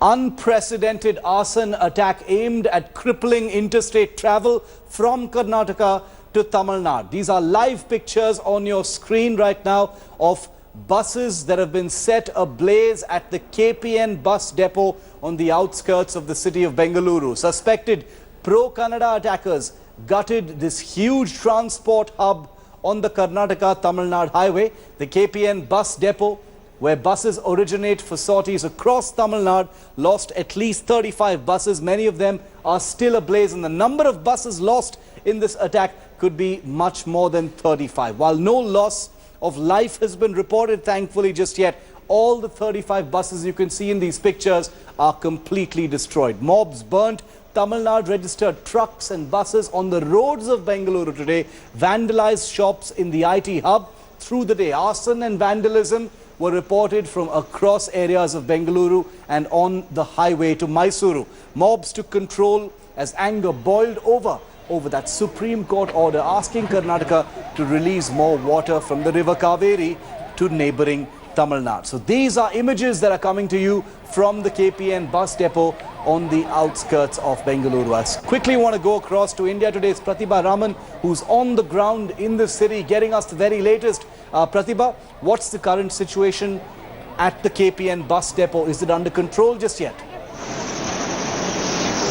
Unprecedented arson attack aimed at crippling interstate travel from Karnataka to Tamil Nadu. These are live pictures on your screen right now of buses that have been set ablaze at the KPN bus depot on the outskirts of the city of Bengaluru. Suspected pro-Kannada attackers gutted this huge transport hub on the Karnataka-Tamil Nadu highway. The KPN bus depot, where buses originate for sorties across Tamil Nadu, lost at least 35 buses. Many of them are still ablaze, and the number of buses lost in this attack could be much more than 35. While no loss of life has been reported, thankfully, just yet, all the 35 buses you can see in these pictures are completely destroyed. Mobs burnt Tamil Nadu registered trucks and buses on the roads of Bengaluru today, vandalized shops in the IT hub through the day. Arson and vandalism were reported from across areas of Bengaluru and on the highway to Mysuru. Mobs took control as anger boiled over that Supreme Court order asking Karnataka to release more water from the river Kaveri to neighboring Tamil Nadu. So these are images that are coming to you from the KPN bus depot on the outskirts of Bengaluru. I quickly want to go across to India Today's Pratibha Raman, who's on the ground in the city, getting us the very latest. Pratibha, what's the current situation at the KPN bus depot? Is it under control just yet?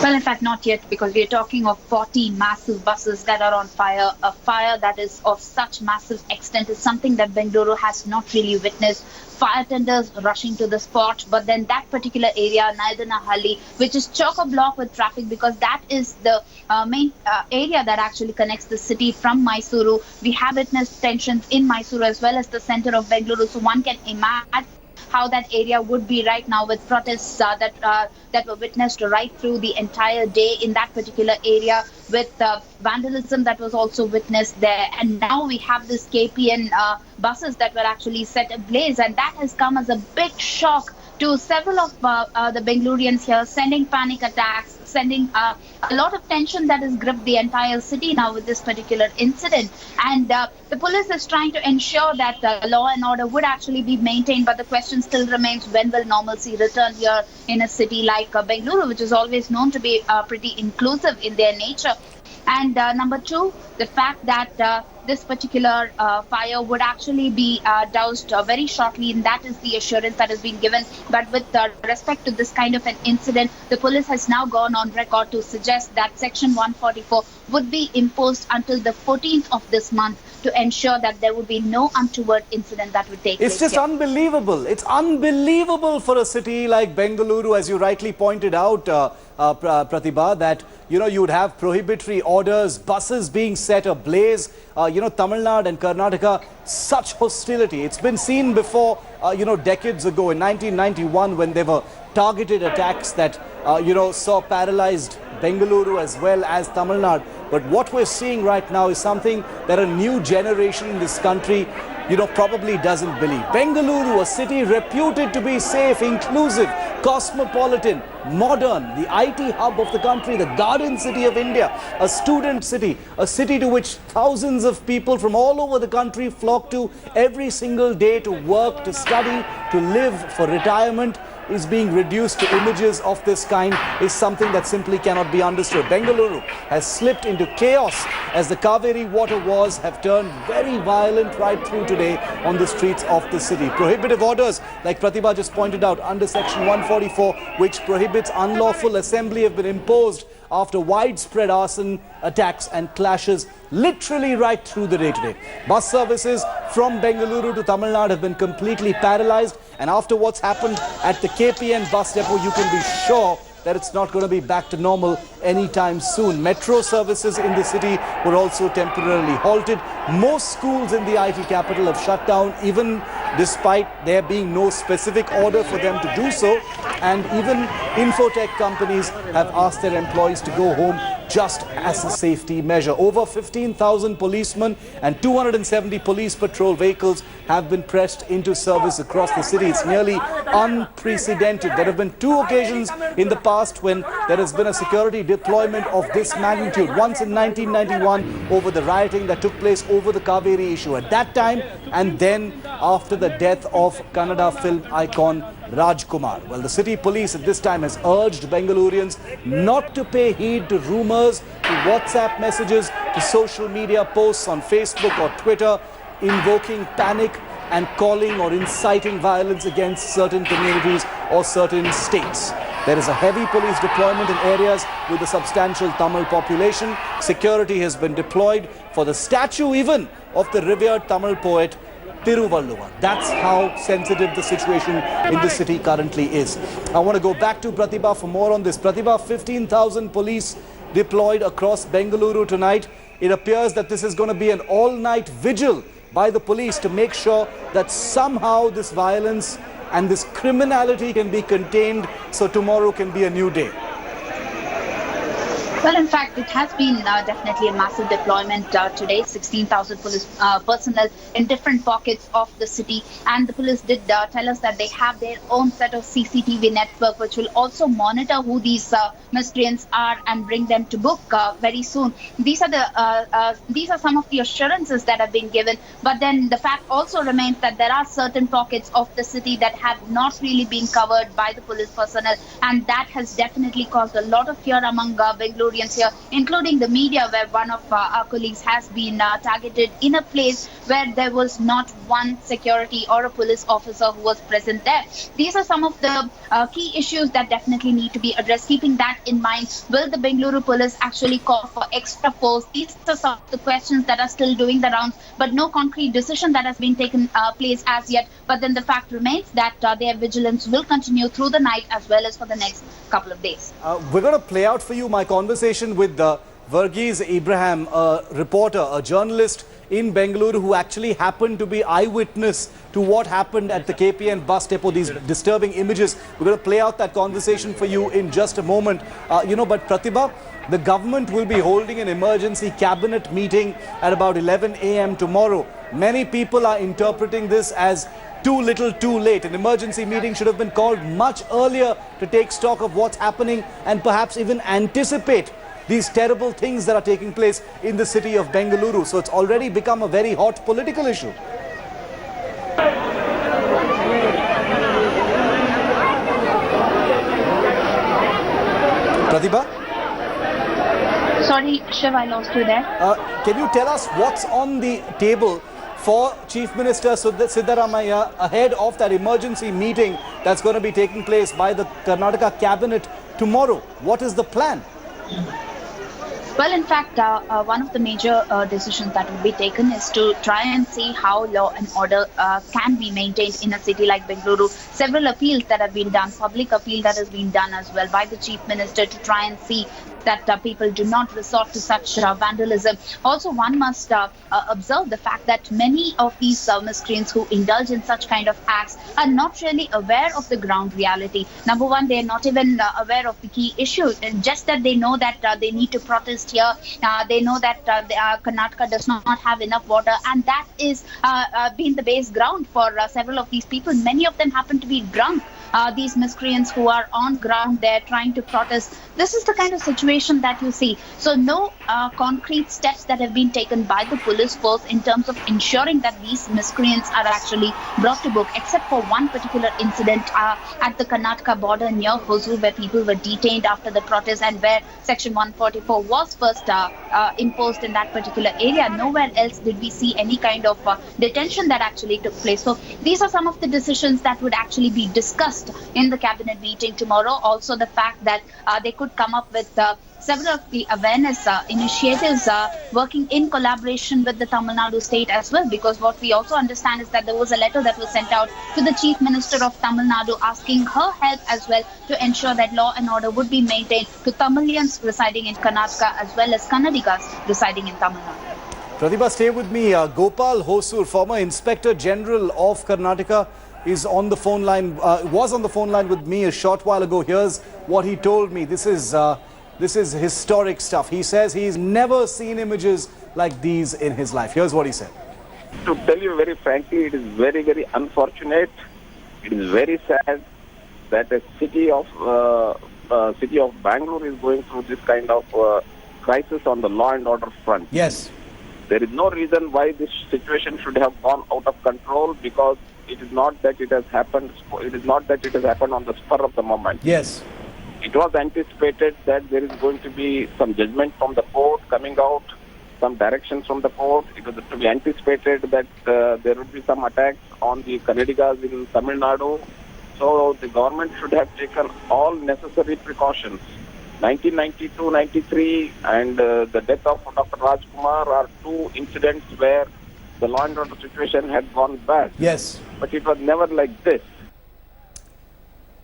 Well, in fact, not yet, because we are talking of 40 massive buses that are on fire. A fire that is of such massive extent is something that Bengaluru has not really witnessed. Fire tenders rushing to the spot, but then that particular area, Naidanahalli, which is chock-a-block with traffic, because that is the main area that actually connects the city from Mysuru. We have witnessed tensions in Mysuru as well as the center of Bengaluru, so one can imagine how that area would be right now, with protests that were witnessed right through the entire day in that particular area, with vandalism that was also witnessed there. And now we have this KPN buses that were actually set ablaze, and that has come as a big shock to several of the Bengalurians here, sending panic attacks, sending a lot of tension that has gripped the entire city now with this particular incident. And the police is trying to ensure that law and order would actually be maintained, but the question still remains, when will normalcy return here in a city like Bengaluru, which is always known to be pretty inclusive in their nature. And number two, the fact that this particular fire would actually be doused very shortly, and that is the assurance that has been given. But with respect to this kind of an incident, the police has now gone on record to suggest that Section 144 would be imposed until the 14th of this month to ensure that there would be no untoward incident that would take place. It's just unbelievable. It's unbelievable for a city like Bengaluru, as you rightly pointed out, Pratibha, that you would have prohibitory orders, buses being set ablaze. Tamil Nadu and Karnataka, such hostility. It's been seen before, decades ago in 1991, when there were targeted attacks that, saw paralyzed Bengaluru as well as Tamil Nadu. But what we're seeing right now is something that a new generation in this country, probably doesn't believe. Bengaluru, a city reputed to be safe, inclusive, cosmopolitan, modern, the IT hub of the country, the garden city of India, a student city, a city to which thousands of people from all over the country flock to every single day to work, to study, to live, for retirement, is being reduced to images of this kind is something that simply cannot be understood. Bengaluru has slipped into chaos as the Kaveri water wars have turned very violent right through today on the streets of the city. Prohibitive orders, like Pratibha just pointed out, under Section 144, which prohibits unlawful assembly, have been imposed after widespread arson attacks and clashes literally right through the day today. Bus services from Bengaluru to Tamil Nadu have been completely paralyzed, and after what's happened at the KPN bus depot, you can be sure that it's not going to be back to normal anytime soon. Metro services in the city were also temporarily halted. Most schools in the IT capital have shut down, even despite there being no specific order for them to do so. And even infotech companies have asked their employees to go home just as a safety measure. Over 15,000 policemen and 270 police patrol vehicles have been pressed into service across the city. It's nearly unprecedented. There have been two occasions in the past when there has been a security deployment of this magnitude. Once in 1991 over the rioting that took place over the Kaveri issue at that time, and then after the death of Kannada film icon Rajkumar. Well, the city police at this time has urged Bengalurians not to pay heed to rumors, to WhatsApp messages, to social media posts on Facebook or Twitter, invoking panic and calling or inciting violence against certain communities or certain states. There is a heavy police deployment in areas with a substantial Tamil population. Security has been deployed for the statue even of the revered Tamil poet Tiruvalluvar. That's how sensitive the situation in the city currently is. I want to go back to Pratibha for more on this. Pratibha, 15,000 police deployed across Bengaluru tonight. It appears that this is going to be an all-night vigil by the police to make sure that somehow this violence and this criminality can be contained, so tomorrow can be a new day. Well, in fact, it has been definitely a massive deployment today. 16,000 police personnel in different pockets of the city. And the police did tell us that they have their own set of CCTV network, which will also monitor who these miscreants are and bring them to book very soon. These are some of the assurances that have been given. But then the fact also remains that there are certain pockets of the city that have not really been covered by the police personnel. And that has definitely caused a lot of fear among Bengaluru here, including the media, where one of our colleagues has been targeted in a place where there was not one security or a police officer who was present there. These are some of the key issues that definitely need to be addressed. Keeping that in mind, will the Bengaluru police actually call for extra force? These are some of the questions that are still doing the rounds, but no concrete decision that has been taken place as yet. But then the fact remains that their vigilance will continue through the night as well as for the next couple of days. We're going to play out for you my conversation with Varghese Ibrahim, a reporter, a journalist in Bengaluru who actually happened to be eyewitness to what happened at the KPN bus depot, these disturbing images. We're going to play out that conversation for you in just a moment. But Pratibha, the government will be holding an emergency cabinet meeting at about 11 a.m. tomorrow. Many people are interpreting this as too little, too late. An emergency meeting should have been called much earlier to take stock of what's happening and perhaps even anticipate these terrible things that are taking place in the city of Bengaluru. So it's already become a very hot political issue. Pratibha? Sorry, Shiv, I lost you there. Can you tell us what's on the table for Chief Minister Siddaramaiah ahead of that emergency meeting that's going to be taking place by the Karnataka cabinet tomorrow? What is the plan? Well, in fact, one of the major decisions that will be taken is to try and see how law and order can be maintained in a city like Bengaluru. Several appeals that have been done, public appeal that has been done as well by the Chief Minister to try and see that people do not resort to such vandalism. Also, one must observe the fact that many of these miscreants who indulge in such kind of acts are not really aware of the ground reality. Number one, they are not even aware of the key issue. Just that they know that they need to protest here. They know that Karnataka does not have enough water, and that is been the base ground for several of these people. Many of them happen to be drunk. These miscreants who are on ground there trying to protest. This is the kind of situation that you see. So no concrete steps that have been taken by the police force in terms of ensuring that these miscreants are actually brought to book, except for one particular incident at the Karnataka border near Hosur, where people were detained after the protest and where Section 144 was first imposed in that particular area. Nowhere else did we see any kind of detention that actually took place. So these are some of the decisions that would actually be discussed in the cabinet meeting tomorrow. Also, the fact that they could come up with several of the awareness initiatives working in collaboration with the Tamil Nadu state as well, because what we also understand is that there was a letter that was sent out to the Chief Minister of Tamil Nadu asking her help as well to ensure that law and order would be maintained to Tamilians residing in Karnataka as well as Kannadigas residing in Tamil Nadu. Pratibha, stay with me. Gopal Hosur, former Inspector General of Karnataka, is on the phone line, was on the phone line with me a short while ago. Here's what he told me. This is historic stuff. He says he's never seen images like these in his life. Here's what he said. To tell you very frankly, it is very, very unfortunate. It is very sad that a city of Bangalore is going through this kind of crisis on the law and order front. Yes. There is no reason why this situation should have gone out of control, because it is not that it has happened. It is not that it has happened on the spur of the moment. Yes. It was anticipated that there is going to be some judgment from the court coming out, some directions from the court. It was to be anticipated that there would be some attacks on the Kannadigas in Tamil Nadu. So the government should have taken all necessary precautions. 1992-93 and the death of Dr. Kumar are two incidents where the law and order situation had gone bad. Yes. But it was never like this.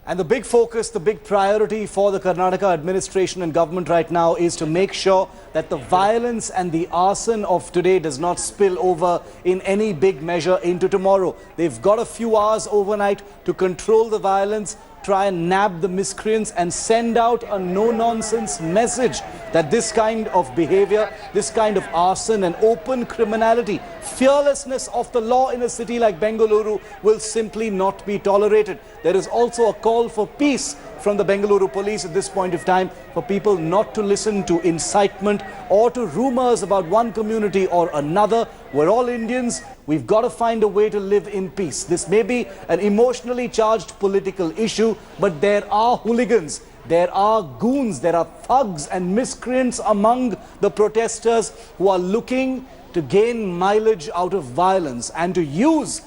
And the big focus, the big priority for the Karnataka administration and government right now is to make sure that the violence and the arson of today does not spill over in any big measure into tomorrow. They've got a few hours overnight to control the violence, try and nab the miscreants and send out a no-nonsense message that this kind of behavior, this kind of arson and open criminality, fearlessness of the law in a city like Bengaluru will simply not be tolerated. There is also a call for peace from the Bengaluru police at this point of time for people not to listen to incitement or to rumors about one community or another. We're all Indians. We've got to find a way to live in peace. This may be an emotionally charged political issue, but there are hooligans, there are goons, there are thugs and miscreants among the protesters who are looking to gain mileage out of violence and to use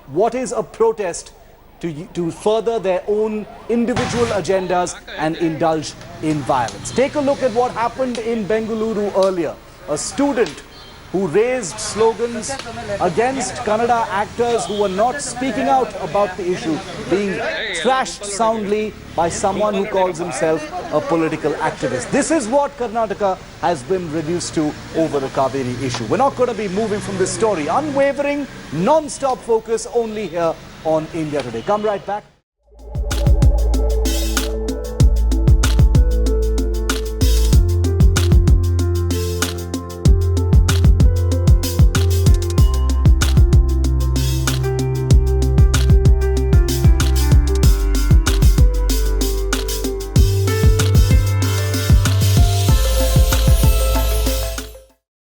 what is a protest to further their own individual agendas and indulge in violence. Take a look at what happened in Bengaluru earlier. A student who raised slogans against Kannada actors who were not speaking out about the issue, being thrashed soundly by someone who calls himself a political activist. This is what Karnataka has been reduced to over the Kaveri issue. We're not going to be moving from this story. Unwavering, non-stop focus only here on India Today. Come right back.